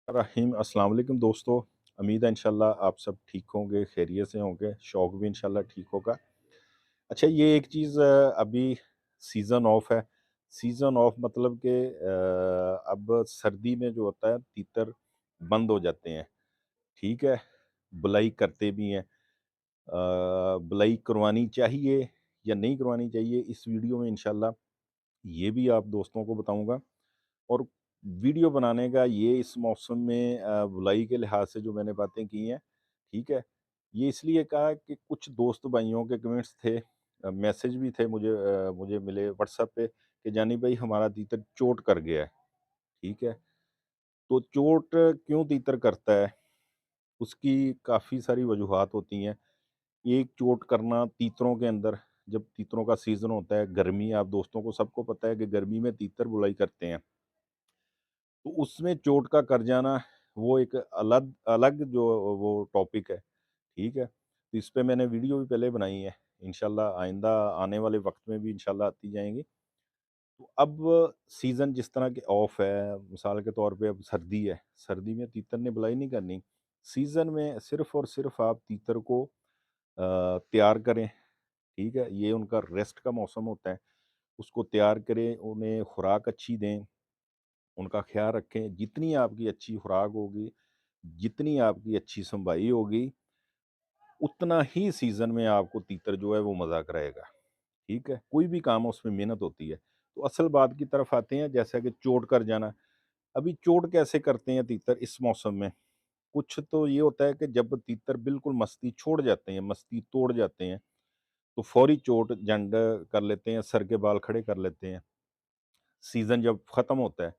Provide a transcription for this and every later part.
रहीम अस्सलाम वालेकुम दोस्तों। उम्मीद है इंशाल्लाह आप सब ठीक होंगे, खैरियत से होंगे, शौक भी इंशाल्लाह ठीक होगा। अच्छा, ये एक चीज़ अभी सीज़न ऑफ है। सीज़न ऑफ मतलब कि अब सर्दी में जो होता है तीतर बंद हो जाते हैं, ठीक है? बुलाई करते भी हैं। बुलाई करवानी चाहिए या नहीं करवानी चाहिए, इस वीडियो में इंशाल्लाह ये भी आप दोस्तों को बताऊँगा। और वीडियो बनाने का ये इस मौसम में बुलाई के लिहाज से जो मैंने बातें की हैं, ठीक है? ये इसलिए कहा कि कुछ दोस्त भाइयों के कमेंट्स थे, मैसेज भी थे मुझे मिले व्हाट्सएप पे कि जानी भाई हमारा तीतर चोट कर गया है, ठीक है? तो चोट क्यों तीतर करता है? उसकी काफ़ी सारी वजूहात होती हैं। एक चोट करना तीतरों के अंदर, जब तीतरों का सीज़न होता है, गर्मी, आप दोस्तों को सबको पता है कि गर्मी में तीतर बुलाई करते हैं। तो उसमें चोट का कर जाना, वो एक अलग अलग जो वो टॉपिक है, ठीक है? तो इस पे मैंने वीडियो भी पहले बनाई है, इंशाल्लाह आइंदा आने वाले वक़्त में भी इंशाल्लाह आती जाएँगी। तो अब सीज़न जिस तरह के ऑफ है, मिसाल के तौर पे अब सर्दी है, सर्दी में तीतर ने बुलाई नहीं करनी। सीज़न में सिर्फ़ और सिर्फ़ आप तीतर को तैयार करें, ठीक है? ये उनका रेस्ट का मौसम होता है, उसको तैयार करें, उन्हें खुराक अच्छी दें, उनका ख़्याल रखें। जितनी आपकी अच्छी खुराक होगी, जितनी आपकी अच्छी संभाई होगी, उतना ही सीज़न में आपको तीतर जो है वो मज़ा कराएगा, ठीक है? कोई भी काम है उसमें मेहनत होती है। तो असल बात की तरफ आते हैं, जैसा कि चोट कर जाना। अभी चोट कैसे करते हैं तीतर इस मौसम में? कुछ तो ये होता है कि जब तीतर बिल्कुल मस्ती छोड़ जाते हैं, मस्ती तोड़ जाते हैं, तो फौरी चोट जंड कर लेते हैं, सर के बाल खड़े कर लेते हैं। सीज़न जब ख़त्म होता है,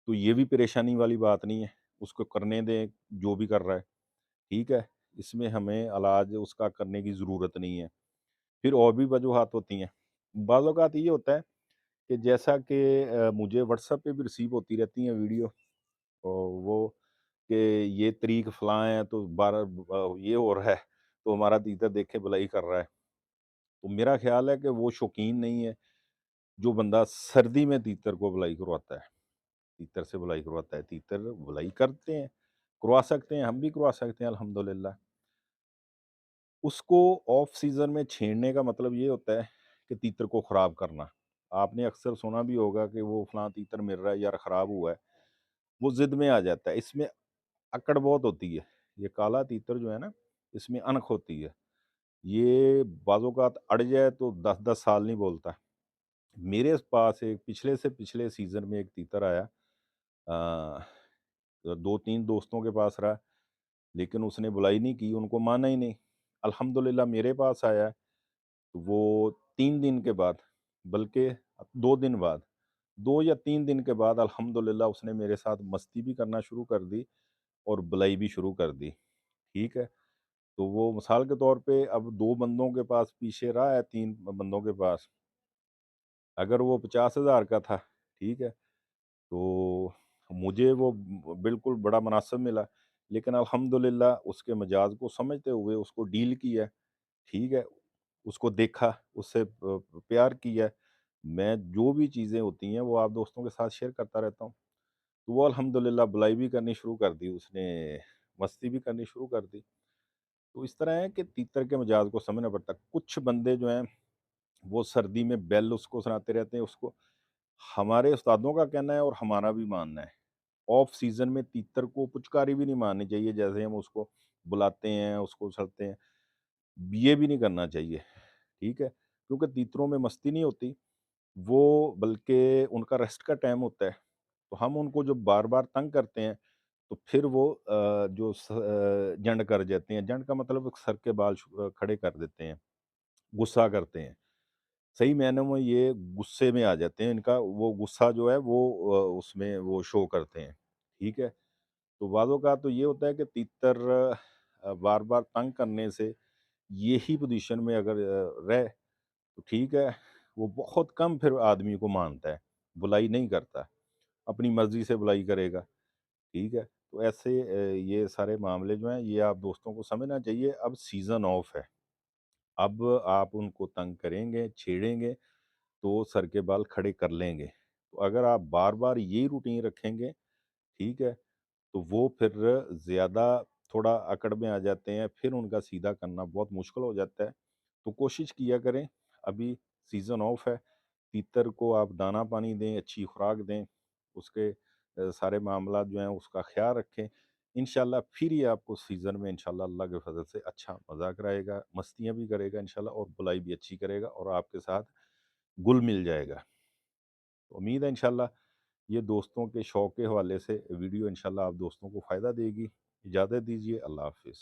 तो ये भी परेशानी वाली बात नहीं है, उसको करने दें जो भी कर रहा है, ठीक है? इसमें हमें इलाज उसका करने की ज़रूरत नहीं है। फिर और भी वजूहात होती हैं। बाज़ औक़ात ये होता है कि जैसा कि मुझे व्हाट्सएप पे भी रिसीव होती रहती हैं वीडियो, और वो कि ये तरीक फ़लाँ है तो ये हो रहा है, तो हमारा तीतर देखें भलाई कर रहा है। तो मेरा ख़्याल है कि वो शौकीन नहीं है, जो बंदा सर्दी में तीतर को भलाई करवाता है। तीतर से बुलाई करवाता है, तीतर बुलाई करते हैं, करवा सकते हैं, हम भी करवा सकते हैं अल्हम्दुलिल्लाह। उसको ऑफ सीज़न में छेड़ने का मतलब ये होता है कि तीतर को ख़राब करना। आपने अक्सर सुना भी होगा कि वो फलाँ तीतर मिल रहा है यार, ख़राब हुआ है, वो ज़िद में आ जाता है। इसमें अकड़ बहुत होती है। ये काला तीतर जो है ना, इसमें अनख होती है। ये बाज़ औक़ात अड़ जाए तो 10-10 साल नहीं बोलता। मेरे पास एक पिछले से पिछले सीज़न में एक तीतर आया, 2-3 दोस्तों के पास रहा, लेकिन उसने बुलाई नहीं की, उनको माना ही नहीं। अल्हम्दुलिल्लाह मेरे पास आया, तो वो 3 दिन के बाद, बल्कि 2 दिन बाद, 2 या 3 दिन के बाद अल्हम्दुलिल्लाह उसने मेरे साथ मस्ती भी करना शुरू कर दी और बुलाई भी शुरू कर दी, ठीक है? तो वो मिसाल के तौर पे अब 2 बंदों के पास पीछे रहा है, 3 बंदों के पास, अगर वो 50,000 का था, ठीक है? तो मुझे वो बिल्कुल बड़ा मुनासिब मिला, लेकिन अल्हम्दुलिल्लाह उसके मिजाज को समझते हुए उसको डील किया, ठीक है? उसको देखा, उससे प्यार किया। मैं जो भी चीज़ें होती हैं वो आप दोस्तों के साथ शेयर करता रहता हूँ। तो वो अल्हम्दुलिल्लाह बुलाई भी करनी शुरू कर दी उसने, मस्ती भी करनी शुरू कर दी। तो इस तरह है कि तीतर के मिजाज को समझना पड़ता है। कुछ बंदे जो हैं वो सर्दी में बेल उसको सुनाते रहते हैं उसको। हमारे उस्तादों का कहना है और हमारा भी मानना है, ऑफ सीज़न में तीतर को पुचकारी भी नहीं मारनी चाहिए, जैसे हम उसको बुलाते हैं, उसको उछलते हैं, ये भी नहीं करना चाहिए, ठीक है? क्योंकि तीतरों में मस्ती नहीं होती, वो बल्कि उनका रेस्ट का टाइम होता है। तो हम उनको जब बार-बार तंग करते हैं, तो फिर वो जंड कर जाते हैं। जंड का मतलब सर के बाल खड़े कर देते हैं, गुस्सा करते हैं। सही मायनों में ये गुस्से में आ जाते हैं, इनका वो गुस्सा जो है वो उसमें वो शो करते हैं, ठीक है? तो बाज़ों का तो ये होता है कि तीतर बार-बार तंग करने से यही पोज़ीशन में अगर रहे तो ठीक है, वो बहुत कम फिर आदमी को मानता है, बुलाई नहीं करता, अपनी मर्ज़ी से बुलाई करेगा, ठीक है? तो ऐसे ये सारे मामले जो हैं ये आप दोस्तों को समझना चाहिए। अब सीज़न ऑफ है, अब आप उनको तंग करेंगे, छेड़ेंगे तो सर के बाल खड़े कर लेंगे। तो अगर आप बार-बार यही रूटीन रखेंगे, ठीक है? تو وہ پھر زیادہ تھوڑا اکڑ میں آ جاتے ہیں، پھر ان کا سیدھا کرنا بہت مشکل ہو جاتا ہے۔ تو کوشش کیا کریں، ابھی سیزن آف ہے، تیتر کو آپ دانہ پانی دیں، اچھی خوراک دیں، اس کے سارے معاملات جو ہیں اس کا خیال رکھیں، انشاءاللہ پھر یہ آپ کو سیزن میں انشاءاللہ اللہ کے فضل سے اچھا مذاق کرائے گا، مستیاں بھی کرے گا انشاءاللہ، اور بلائی بھی اچھی کرے گا، اور آپ کے ساتھ گل مل جائے گا۔ تو امید ہے انشاءاللہ یہ دوستوں کے شوق کے حوالے سے ویڈیو انشاءاللہ آپ دوستوں کو فائدہ دے گی۔ اجازت دیجیے، اللہ حافظ۔